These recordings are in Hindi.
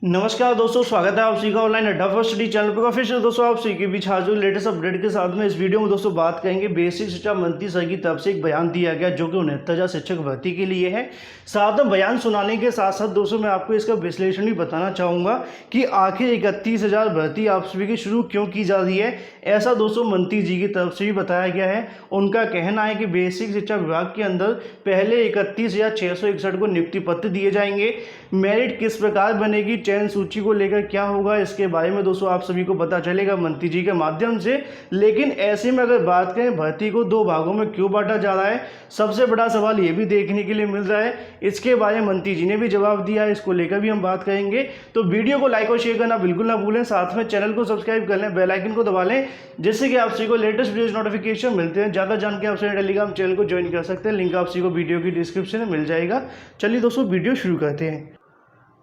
नमस्कार दोस्तों, स्वागत है आप सभी का ऑनलाइन अड्डा फॉर स्टडी चैनल पर। ऑफिशियल दोस्तों आप सभी के बीच हाजिर लेटेस्ट अपडेट के साथ में इस वीडियो में दोस्तों बात करेंगे बेसिक शिक्षा मंत्री सर की तरफ से एक बयान दिया गया जो कि 69,000 शिक्षक भर्ती के लिए है। साथ में बयान सुनाने के साथ साथ दोस्तों मैं आपको इसका विश्लेषण भी बताना चाहूँगा कि आखिर 31,000 भर्ती आप सभी की शुरू क्यों की जा रही है। ऐसा दोस्तों मंत्री जी की तरफ से भी बताया गया है। उनका कहना है कि बेसिक शिक्षा विभाग के अंदर पहले 31,661 को नियुक्ति पत्र दिए जाएंगे। मेरिट किस प्रकार बनेगी, चयन सूची को लेकर क्या होगा, इसके बारे में दोस्तों आप सभी को पता चलेगा मंत्री जी के माध्यम से। लेकिन ऐसे में अगर बात करें भर्ती को दो भागों में क्यों बांटा जा रहा है, सबसे बड़ा सवाल ये भी देखने के लिए मिल रहा है। इसके बारे में मंत्री जी ने भी जवाब दिया है, इसको लेकर भी हम बात करेंगे। तो वीडियो को लाइक और शेयर करना बिल्कुल ना भूलें, साथ में चैनल को सब्सक्राइब कर लें, बेल आइकन को दबा लें, जिससे कि आप सभी को लेटेस्ट वीडियो नोटिफिकेशन मिलते हैं। ज़्यादा जान के आप सभी टेलीग्राम चैनल को ज्वाइन कर सकते हैं, लिंक आप सभी को वीडियो की डिस्क्रिप्शन में मिल जाएगा। चलिए दोस्तों वीडियो शुरू करते हैं।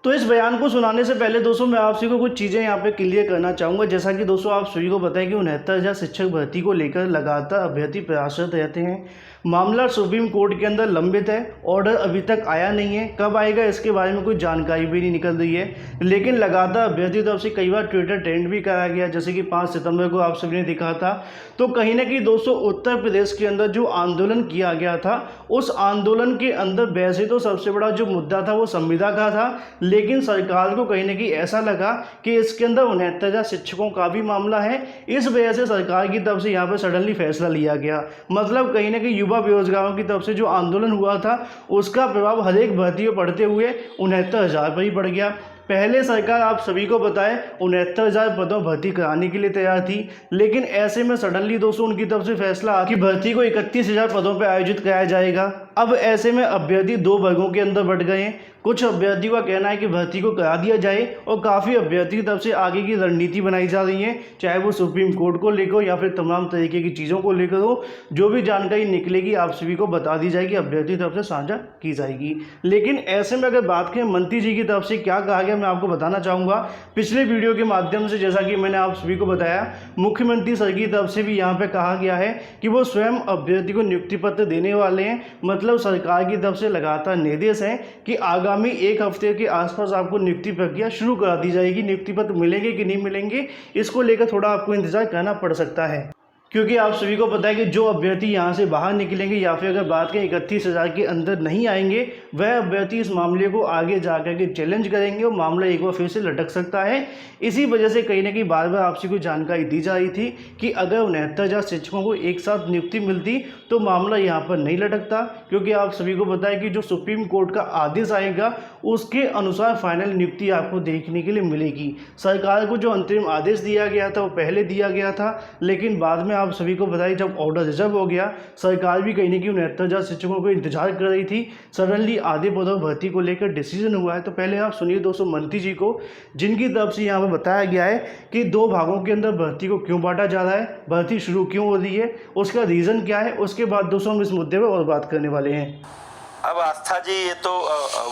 तो इस बयान को सुनाने से पहले दोस्तों मैं आप सभी को कुछ चीज़ें यहाँ पे क्लियर करना चाहूँगा। जैसा कि दोस्तों आप सभी को पता है कि 69,000 शिक्षक भर्ती को लेकर लगातार अभ्यर्थी प्रयासरत रहते हैं। मामला सुप्रीम कोर्ट के अंदर लंबित है, ऑर्डर अभी तक आया नहीं है, कब आएगा इसके बारे में कोई जानकारी भी नहीं निकल रही है। लेकिन लगातार अभ्यर्थी तरफ से कई बार ट्विटर ट्रेंड भी कराया गया, जैसे कि 5 सितंबर को आप सभी ने दिखा था। तो कहीं ना कहीं दोस्तों उत्तर प्रदेश के अंदर जो आंदोलन किया गया था, उस आंदोलन के अंदर वैसे तो सबसे बड़ा जो मुद्दा था वो संविदा का था, लेकिन सरकार को कहीं ना कहीं ऐसा लगा कि इसके अंदर 69,000 शिक्षकों का भी मामला है। इस वजह से सरकार की तरफ से यहाँ पर सडनली फैसला लिया गया। मतलब कहीं ना कहीं युवा बेरोजगारों की तरफ से जो आंदोलन हुआ था उसका प्रभाव हर एक भर्ती पर पड़ते हुए 69,000 पर ही पड़ गया। पहले सरकार आप सभी को बताएं 69,000 पदों भर्ती कराने के लिए तैयार थी, लेकिन ऐसे में सडनली दोस्तों उनकी तरफ से फैसला आया कि भर्ती को 31,000 पदों पर आयोजित कराया जाएगा। अब ऐसे में अभ्यर्थी दो वर्गों के अंदर बढ़ गए हैं। कुछ अभ्यर्थियों का कहना है कि भर्ती को करा दिया जाए और काफ़ी अभ्यर्थी की तरफ से आगे की रणनीति बनाई जा रही है, चाहे वो सुप्रीम कोर्ट को लेकर हो या फिर तमाम तरीके की चीज़ों को लेकर हो। जो भी जानकारी निकलेगी आप सभी को बता दी जाएगी, अभ्यर्थी तरफ से साझा की जाएगी। लेकिन ऐसे में अगर बात करें मंत्री जी की तरफ से क्या कहा गया, मैं आपको बताना चाहूँगा पिछले वीडियो के माध्यम से। जैसा कि मैंने आप सभी को बताया, मुख्यमंत्री सर की तरफ से भी यहाँ पर कहा गया है कि वो स्वयं अभ्यर्थी को नियुक्ति पत्र देने वाले हैं। मतलब सरकार की तरफ से लगातार निर्देश है कि आगामी एक हफ्ते के आसपास आपको नियुक्ति प्रक्रिया शुरू करा दी जाएगी। नियुक्ति पत्र मिलेंगे कि नहीं मिलेंगे, इसको लेकर थोड़ा आपको इंतजार करना पड़ सकता है, क्योंकि आप सभी को पता है कि जो अभ्यर्थी यहाँ से बाहर निकलेंगे या फिर अगर बात करें 31,000 के अंदर नहीं आएंगे, वह अभ्यर्थी इस मामले को आगे जाकर के चैलेंज करेंगे और मामला एक बार फिर से लटक सकता है। इसी वजह से कहीं ना कहीं बार बार आपसे कोई जानकारी दी जा रही थी कि अगर 69,000 शिक्षकों को एक साथ नियुक्ति मिलती तो मामला यहाँ पर नहीं लटकता, क्योंकि आप सभी को पता है कि जो सुप्रीम कोर्ट का आदेश आएगा उसके अनुसार फाइनल नियुक्ति आपको देखने के लिए मिलेगी। सरकार को जो अंतरिम आदेश दिया गया था वो पहले दिया गया था, लेकिन बाद में आप सभी को बताइए जब ऑर्डर रिजर्व हो गया, सरकार भी कहीं ना कहीं 69,000 शिक्षकों को इंतजार कर रही थी। सडनली आधे पदों भर्ती को लेकर डिसीजन हुआ है। तो पहले आप सुनिए दोस्तों मंत्री जी को, जिनकी तरफ से यहाँ पर बताया गया है कि दो भागों के अंदर भर्ती को क्यों बांटा जा रहा है, भर्ती शुरू क्यों हो रही है, उसका रीज़न क्या है। उसके बाद दोस्तों हम इस मुद्दे पर और बात करने वाले हैं। अब आस्था जी, ये तो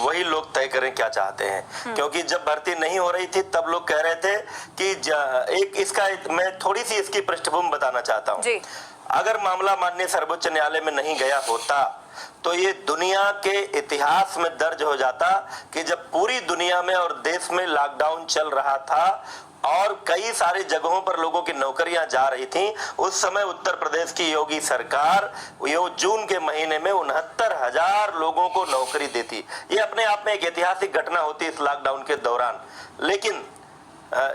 वही लोग तय करें क्या चाहते हैं, क्योंकि जब भर्ती नहीं हो रही थी तब लोग कह रहे थे कि मैं थोड़ी सी इसकी पृष्ठभूमि बताना चाहता हूँ। अगर मामला माननीय सर्वोच्च न्यायालय में नहीं गया होता तो ये दुनिया के इतिहास में दर्ज हो जाता कि जब पूरी दुनिया में और देश में लॉकडाउन चल रहा था और कई सारी जगहों पर लोगों की नौकरियां जा रही थीं, उस समय उत्तर प्रदेश की योगी सरकार जून के महीने में 69,000 लोगों को नौकरी देती। ये अपने आप में एक ऐतिहासिक घटना होती इस लॉकडाउन के दौरान। लेकिन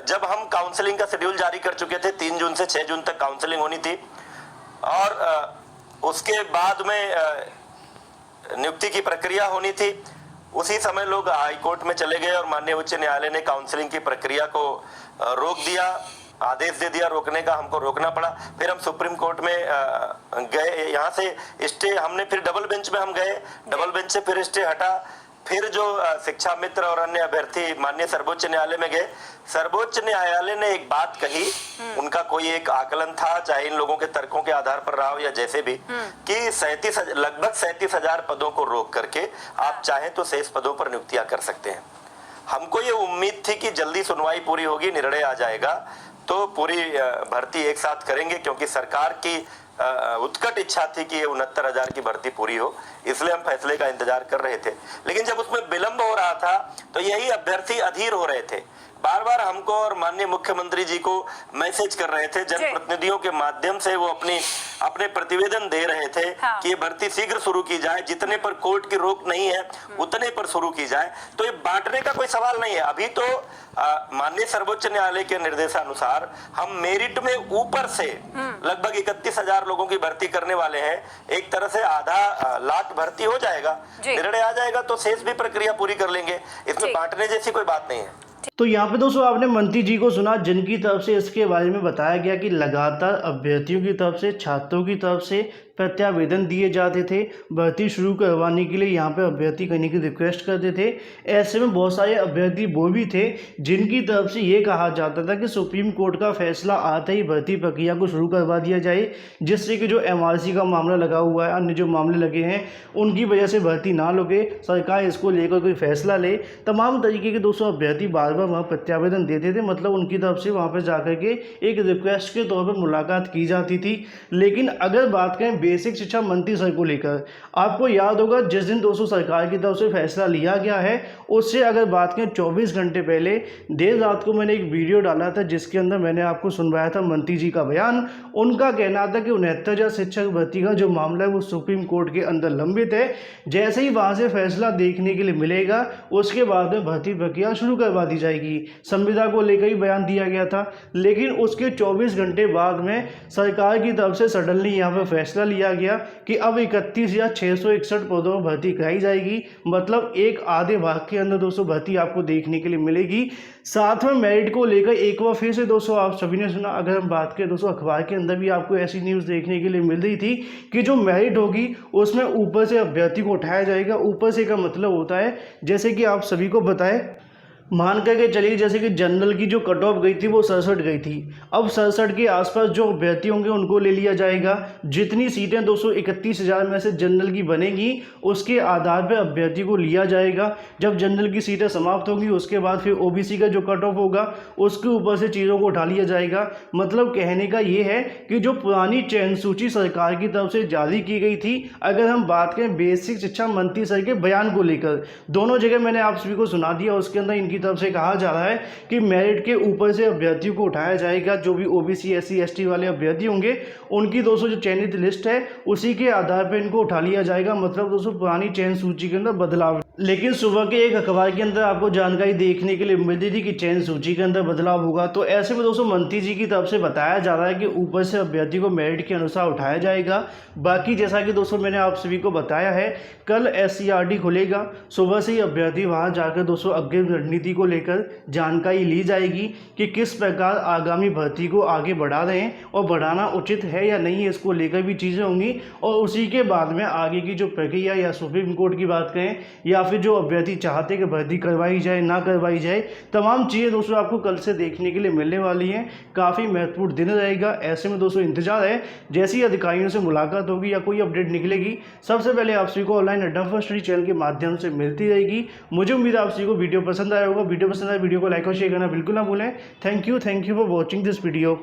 जब हम काउंसलिंग का शेड्यूल जारी कर चुके थे, 3 जून से 6 जून तक काउंसलिंग होनी थी और उसके बाद में नियुक्ति की प्रक्रिया होनी थी, उसी समय लोग हाईकोर्ट में चले गए और माननीय उच्च न्यायालय ने काउंसलिंग की प्रक्रिया को रोक दिया, आदेश दे दिया रोकने का, हमको रोकना पड़ा। फिर हम सुप्रीम कोर्ट में गए, यहाँ से स्टे हमने, फिर डबल बेंच में हम गए, डबल बेंच से फिर स्टे हटा, फिर जो शिक्षा मित्र और अन्य अभ्यर्थी माननीय सर्वोच्च न्यायालय में गए। सर्वोच्च न्यायालय ने एक बात कही, उनका कोई एक आकलन था, चाहे इन लोगों के तर्कों के आधार पर रहा हो या जैसे भी, कि लगभग 37,000 पदों को रोक करके आप चाहें तो शेष पदों पर नियुक्तियां कर सकते हैं। हमको ये उम्मीद थी कि जल्दी सुनवाई पूरी होगी, निर्णय आ जाएगा तो पूरी भर्ती एक साथ करेंगे, क्योंकि सरकार की उत्कट इच्छा थी कि ये 69,000 की भर्ती पूरी हो, इसलिए हम फैसले का इंतजार कर रहे थे। लेकिन जब उसमें विलंब हो रहा था तो यही अभ्यर्थी अधीर हो रहे थे, बार बार हमको और माननीय मुख्यमंत्री जी को मैसेज कर रहे थे, जनप्रतिनिधियों के माध्यम से वो अपने प्रतिवेदन दे रहे थे कि ये भर्ती शीघ्र शुरू की जाए, जितने पर कोर्ट की रोक नहीं है उतने पर शुरू की जाए। तो ये बांटने का कोई सवाल नहीं है। अभी तो माननीय सर्वोच्च न्यायालय के निर्देशानुसार हम मेरिट में ऊपर से लगभग 31,000 लोगों की भर्ती करने वाले हैं। एक तरह से आधा लाट भर्ती हो जाएगा, निर्णय आ जाएगा तो शेष भी प्रक्रिया पूरी कर लेंगे। इसमें बांटने जैसी कोई बात नहीं है। तो यहाँ पे दोस्तों आपने मंत्री जी को सुना, जिनकी तरफ से इसके बारे में बताया गया कि लगातार अभ्यर्थियों की तरफ से, छात्रों की तरफ से प्रत्यावेदन दिए जाते थे भर्ती शुरू करवाने के लिए। यहाँ पे अभ्यर्थी करने की रिक्वेस्ट करते थे। ऐसे में बहुत सारे अभ्यर्थी वो भी थे जिनकी तरफ से ये कहा जाता था कि सुप्रीम कोर्ट का फैसला आते ही भर्ती प्रक्रिया को शुरू करवा दिया जाए, जिससे कि जो MRC का मामला लगा हुआ है, अन्य जो मामले लगे हैं, उनकी वजह से भर्ती ना लगे, सरकार इसको लेकर कोई फैसला ले। तमाम तरीके के दोस्तों अभ्यर्थी बार बार वहाँ प्रत्यावेदन देते थे, मतलब उनकी तरफ से वहाँ पर जाकर के एक रिक्वेस्ट के तौर पर मुलाकात की जाती थी। लेकिन अगर बात करें बेसिक शिक्षा मंत्री सर को लेकर, आपको याद होगा जिस दिन दोस्तों सरकार की तरफ से फैसला लिया गया है, उससे अगर बात करें 24 घंटे पहले देर रात को मैंने एक वीडियो डाला था जिसके अंदर मैंने आपको सुनवाया था मंत्री जी का बयान। उनका कहना था कि 69,000 शिक्षक भर्ती का जो मामला है वो सुप्रीम कोर्ट के अंदर लंबित है, जैसे ही वहाँ से फैसला देखने के लिए मिलेगा उसके बाद में भर्ती प्रक्रिया शुरू करवा दी जाएगी। संविदा को लेकर ही बयान दिया गया था। लेकिन उसके 24 घंटे बाद में सरकार की तरफ से सडनली यहाँ पर फैसला लिया गया कि अब 31,661 पदों में भर्ती कराई जाएगी। मतलब एक आधे भाग के अंदर दोस्तों भर्ती आपको देखने के लिए मिलेगी। साथ में मेरिट को लेकर एक बार फिर से दोस्तों आप सभी ने सुना, अगर हम बात करें दोस्तों अखबार के अंदर भी आपको ऐसी न्यूज़ देखने के लिए मिल रही थी कि जो मेरिट होगी उसमें ऊपर से अभ्यर्थी को उठाया जाएगा। ऊपर से का मतलब होता है, जैसे कि आप सभी को बताएं, मान करके चलिए जैसे कि जनरल की जो कट ऑफ गई थी वो 67 गई थी। अब 67 के आसपास जो अभ्यर्थी होंगे उनको ले लिया जाएगा। जितनी सीटें 231,000 में से जनरल की बनेगी उसके आधार पर अभ्यर्थी को लिया जाएगा। जब जनरल की सीटें समाप्त होंगी उसके बाद फिर OBC का जो कट ऑफ होगा उसके ऊपर से चीज़ों को उठा लिया जाएगा। मतलब कहने का ये है कि जो पुरानी चयन सूची सरकार की तरफ से जारी की गई थी, अगर हम बात करें बेसिक शिक्षा मंत्री सर के बयान को लेकर, दोनों जगह मैंने आप सभी को सुना दिया। उसके अंदर इनकी तरफ से कहा जा रहा है कि मेरिट के ऊपर से अभ्यर्थियों को उठाया जाएगा। जो भी OBC SC ST वाले अभ्यर्थी होंगे उनकी दोस्तों जो चयनित लिस्ट है उसी के आधार पर इनको उठा लिया जाएगा। मतलब दोस्तों पुरानी चयन सूची के अंदर बदलाव। लेकिन सुबह के एक अखबार के अंदर आपको जानकारी देखने के लिए मिलती थी कि चयन सूची के अंदर बदलाव होगा। तो ऐसे में दोस्तों मंत्री जी की तरफ से बताया जा रहा है कि ऊपर से अभ्यर्थी को मेरिट के अनुसार उठाया जाएगा। बाकी जैसा कि दोस्तों मैंने आप सभी को बताया है, कल SCRT खुलेगा, सुबह से ही अभ्यर्थी वहां जाकर दोस्तों अग्रिम रणनीति को लेकर जानकारी ली जाएगी कि किस प्रकार आगामी भर्ती को आगे बढ़ा रहे हैं और बढ़ाना उचित है या नहीं है, इसको लेकर भी चीज़ें होंगी। और उसी के बाद में आगे की जो प्रक्रिया या सुप्रीम कोर्ट की बात करें या फिर जो अभ्यर्थी चाहते हैं कि भर्ती करवाई जाए ना करवाई जाए, तमाम चीज़ें दोस्तों आपको कल से देखने के लिए मिलने वाली हैं। काफ़ी महत्वपूर्ण दिन रहेगा। ऐसे में दोस्तों इंतजार है, जैसी अधिकारियों से मुलाकात होगी या कोई अपडेट निकलेगी सबसे पहले आप सभी को ऑनलाइन अड्डा फर्स्ट स्टडी चैनल के माध्यम से मिलती रहेगी। मुझे उम्मीद है आप सभी को वीडियो पसंद आया होगा। वीडियो पसंद आए वीडियो को लाइक और शेयर करना बिल्कुल ना भूलें। Thank you for watching this video.